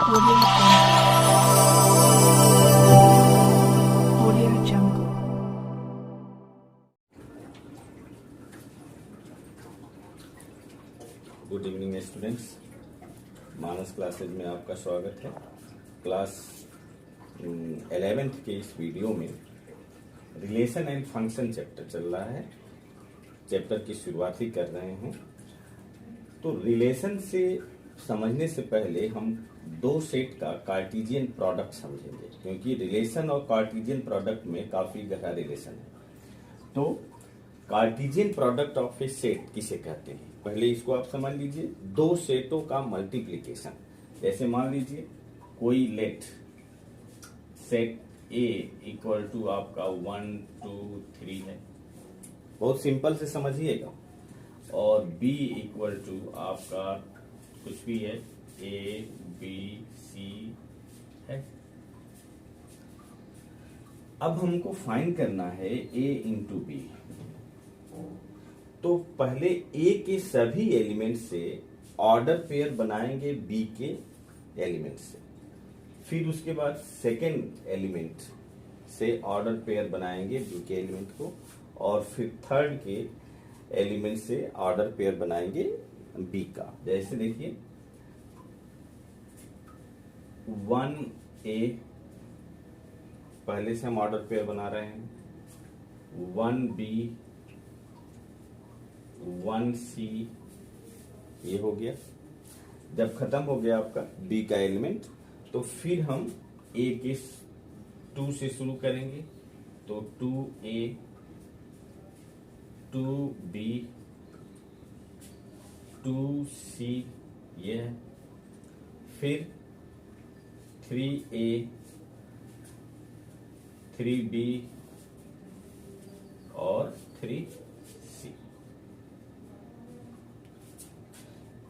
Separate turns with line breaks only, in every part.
Audio Jungle.
Good evening students, Manas classes में आपका स्वागत है। क्लास 11th के इस वीडियो में रिलेशन एंड फंक्शन चैप्टर चल रहा है। चैप्टर की शुरुआत ही कर रहे हैं। तो रिलेशन से समझने से पहले हम दो सेट का कार्टेशियन प्रोडक्ट समझेंगे, क्योंकि रिलेशन और कार्टेशियन प्रोडक्ट में काफी गहरा रिलेशन है। तो Cartesian product of A set किसे कहते हैं, पहले इसको आप समझ लीजिए। दो सेटों का मल्टीप्लिकेशन, जैसे मान लीजिए कोई let set A equal to आपका 1 2 3 है, बहुत सिंपल से समझिएगा। और बी इक्वल टू आपका कुछ भी है, ए बी सी है। अब हमको फाइंड करना है ए इंटू बी। तो पहले ए के सभी एलिमेंट से ऑर्डर पेयर बनाएंगे बी के एलिमेंट से, फिर उसके बाद सेकेंड एलिमेंट से ऑर्डर पेयर बनाएंगे बी के एलिमेंट को, और फिर थर्ड के एलिमेंट से ऑर्डर पेयर बनाएंगे बी का। जैसे देखिए 1A पहले से हम ऑर्डर पेयर बना रहे हैं, 1B 1C ये हो गया। जब खत्म हो गया आपका B का एलिमेंट, तो फिर हम A के 2 से शुरू करेंगे। तो 2A 2B 2C ये है। फिर 3A 3B और 3C।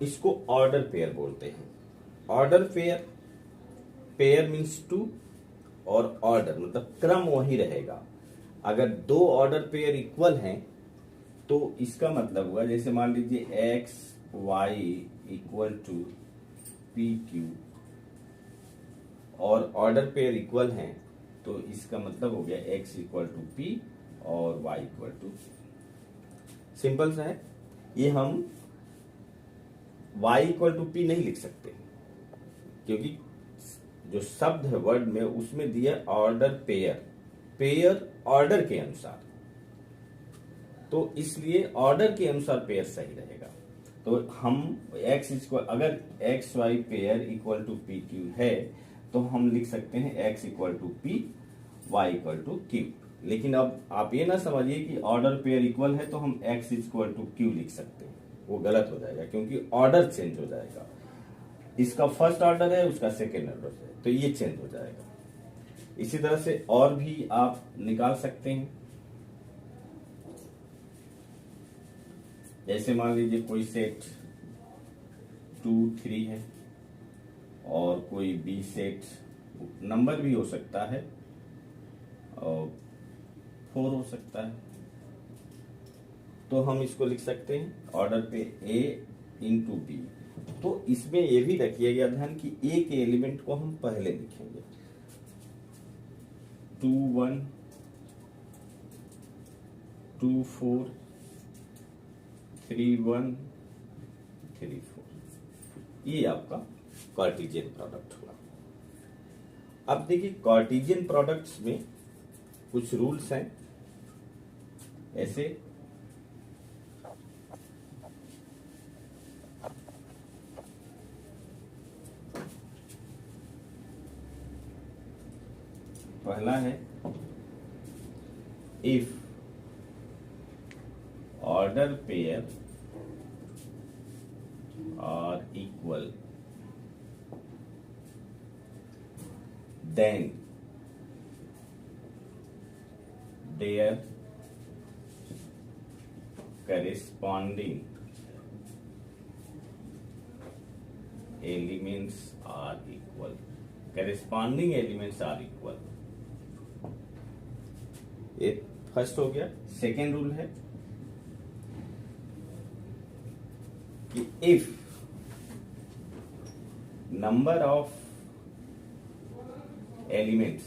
इसको ऑर्डर पेयर बोलते हैं। ऑर्डर पेयर, पेयर मीन्स 2 और ऑर्डर मतलब क्रम वही रहेगा। अगर दो ऑर्डर पेयर इक्वल हैं तो इसका मतलब हुआ, जैसे मान लीजिए x y equal to p q और ऑर्डर पेयर इक्वल हैं, तो इसका मतलब हो गया एक्स इक्वल टू पी और वाई इक्वल टू। सिंपल सा है ये। हम वाई इक्वल टू पी नहीं लिख सकते, क्योंकि जो शब्द है वर्ड में उसमें दिया ऑर्डर पेयर, पेयर ऑर्डर के अनुसार, तो इसलिए ऑर्डर के अनुसार पेयर सही रहेगा। तो हम एक्स इक्वल, अगर x y pair equal to p q है तो हम लिख सकते हैं x equal to p y equal to q. लेकिन अब आप ये ना समझिए कि ऑर्डर पेयर इक्वल है तो हम एक्स इक्वल टू क्यू लिख सकते हैं, वो गलत हो जाएगा, क्योंकि ऑर्डर चेंज हो जाएगा। इसका फर्स्ट ऑर्डर है, उसका सेकेंड ऑर्डर है, तो ये चेंज हो जाएगा। इसी तरह से और भी आप निकाल सकते हैं। जैसे मान लीजिए कोई सेट 2 3 है और कोई बी सेट, नंबर भी हो सकता है और 4 हो सकता है, तो हम इसको लिख सकते हैं ऑर्डर पे ए इंटू बी। तो इसमें यह भी रखिएगा ध्यान कि ए के एलिमेंट को हम पहले लिखेंगे। 2 1 2 4 3 1 3 4, ये आपका कार्टेशियन प्रोडक्ट हुआ। अब देखिए कार्टेशियन प्रोडक्ट्स में कुछ रूल्स हैं। ऐसे पहला है, if order pair are equal then their corresponding elements are equal. Corresponding elements are equal. ये फर्स्ट हो गया। सेकेंड रूल है कि if number of एलिमेंट्स,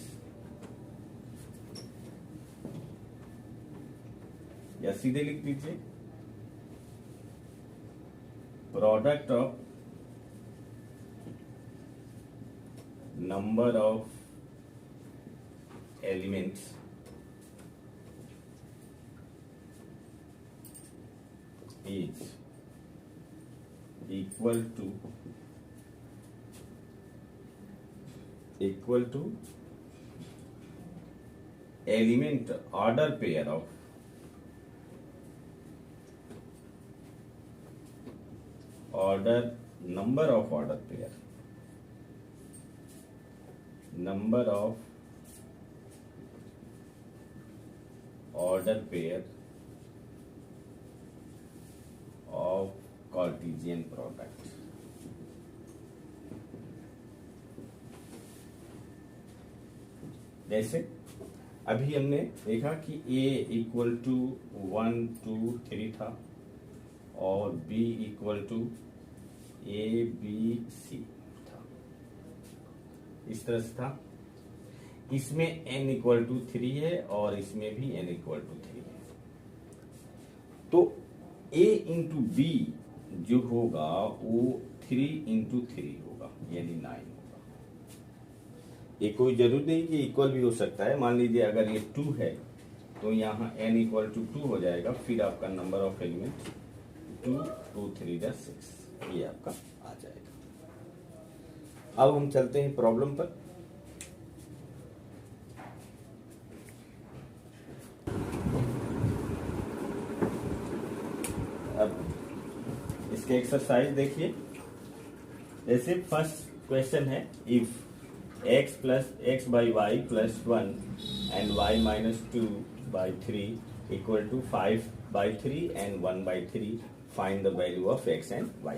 या सीधे लिख दीजिए product of number of elements is equal to element order pair of number of order pair of Cartesian product। जैसे अभी हमने देखा कि A इक्वल टू 1 2 3 था और B equal to A B C था, इस तरह से था। इसमें N इक्वल टू 3 है और इसमें भी N इक्वल टू 3 है। तो A इंटू B जो होगा वो 3 इंटू 3 होगा, यानी 9 होगा। ये कोई जरूरी नहीं कि इक्वल भी हो सकता है। मान लीजिए अगर ये 2 है तो यहाँ n इक्वल टू 2 हो जाएगा, फिर आपका नंबर ऑफ एलिमेंट 2 2 3 6 ये आपका आ जाएगा। अब हम चलते हैं प्रॉब्लम पर। अब इसके एक्सरसाइज देखिए। जैसे फर्स्ट क्वेश्चन है, if x plus x by y plus 1 and y minus 2 by 3 equal to 5 by 3 and 1 by 3 find the value of x and y।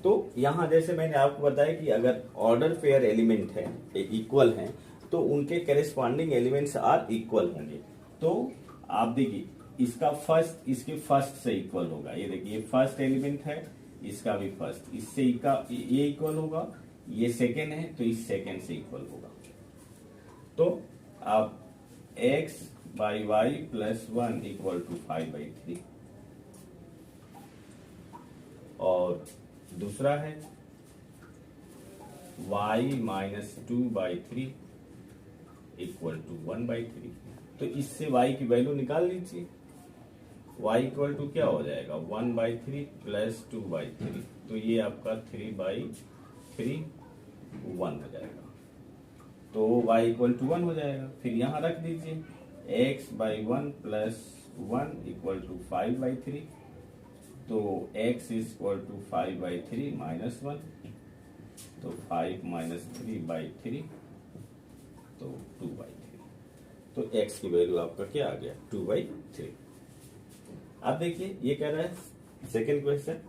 तो यहाँ जैसे मैंने आपको बताया कि अगर ऑर्डर पेयर एलिमेंट है इक्वल हैं तो उनके करेस्पॉन्डिंग एलिमेंट्स आर इक्वल होंगे। तो आप देखिए इसका फर्स्ट इसके फर्स्ट से इक्वल होगा। ये देखिए फर्स्ट एलिमेंट है, इसका भी फर्स्ट, इससे ये इक्वल होगा। ये सेकेंड है तो इस सेकेंड से इक्वल होगा। तो आप x by y plus 1 equal to 5 by 3, और दूसरा है y minus 2 by 3 equal to 1 by 3। तो इससे y की वैल्यू निकाल लीजिए। y इक्वल टू क्या हो जाएगा 1 बाई 3 प्लस 2 बाई 3, तो ये आपका 3 बाई 3 1 हो जाएगा। तो y इक्वल टू 1 हो जाएगा। फिर यहाँ रख दीजिए x by 1 plus 1 equal to 5 by 3, तो x is equal to 5 by 3 minus 1, तो 5 माइनस 3 बाई 3, तो 2 बाई 3। तो x की वैल्यू आपका क्या आ गया 2 बाई 3। अब देखिए ये कह रहा है second question,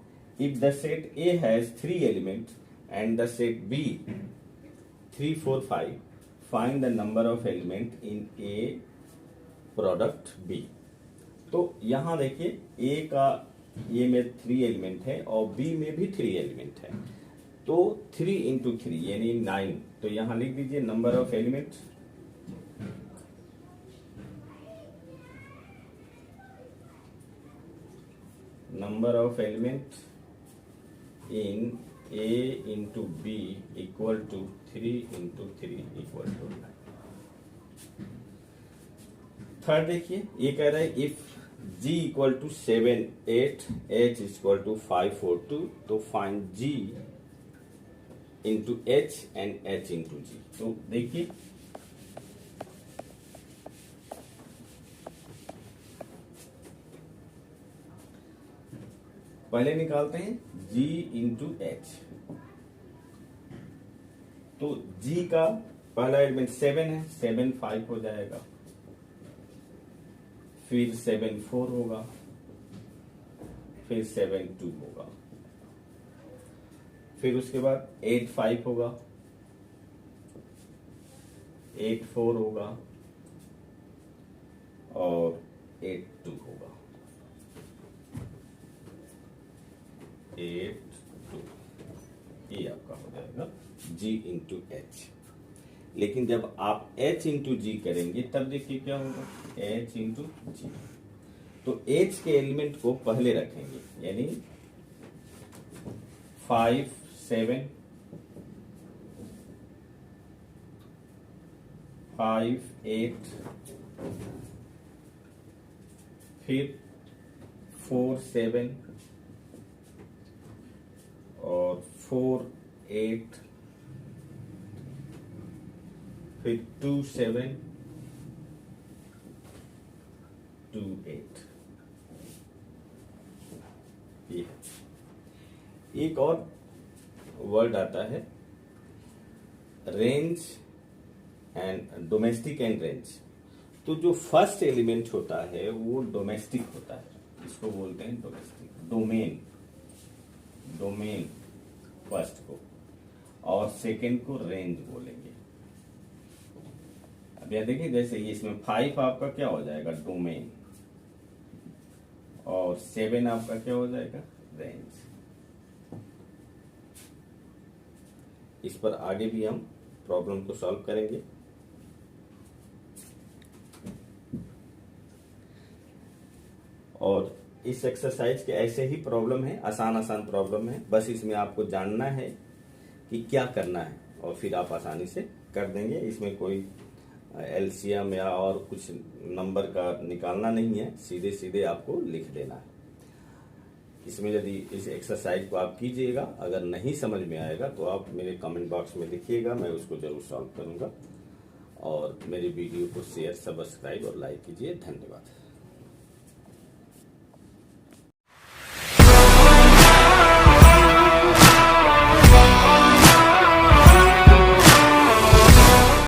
if the set A has 3 element and the set B 3 4 5 find the number of element in A product B। तो यहां देखिए A का A में 3 एलिमेंट है और B में भी 3 एलिमेंट है, तो 3 इंटू 3 यानी 9। तो यहां लिख दीजिए number of element, number of element in A into B equal to 3 into 3 equal to 9। Third देखिए ये कह रहा है if G equal to 7 8 H equal to 5 4 2, तो find G into H and H into G। तो देखिए पहले निकालते हैं G इंटू H। तो G का पहला एलिमेंट 7 है, 7 5 हो जाएगा, फिर 7 4 होगा, फिर 7 2 होगा, फिर उसके बाद 8 5 होगा, 8 4 होगा और 8 2 होगा, 8 2। ये आपका हो जाएगा G इंटू H। लेकिन जब आप h इंटू जी करेंगे तब देखिए क्या होगा, h इंटू जी। तो h के एलिमेंट को पहले रखेंगे, यानी 5 7 5 8, फिर 4 7 और 4 8, फिर 2 7 2 8। ये एक और वर्ड आता है range and domestic and range. तो जो फर्स्ट एलिमेंट होता है वो डोमेस्टिक होता है, इसको बोलते हैं डोमेस्टिक, डोमेन, डोमेन फर्स्ट को, और सेकंड को रेंज बोलेंगे। अब यह देखिए, जैसे ये इसमें 5 आपका क्या हो जाएगा, डोमेन, और 7 आपका क्या हो जाएगा, रेंज। इस पर आगे भी हम प्रॉब्लम को सॉल्व करेंगे। और इस एक्सरसाइज के ऐसे ही प्रॉब्लम है, आसान आसान प्रॉब्लम है, बस इसमें आपको जानना है कि क्या करना है और फिर आप आसानी से कर देंगे। इसमें कोई एलसीएम या और कुछ नंबर का निकालना नहीं है, सीधे सीधे आपको लिख देना है। इसमें यदि इस एक्सरसाइज को आप कीजिएगा, अगर नहीं समझ में आएगा तो आप मेरे कमेंट बॉक्स में लिखिएगा, मैं उसको जरूर सॉल्व करूंगा। और मेरे वीडियो को शेयर, सब्सक्राइब और लाइक कीजिए। धन्यवाद।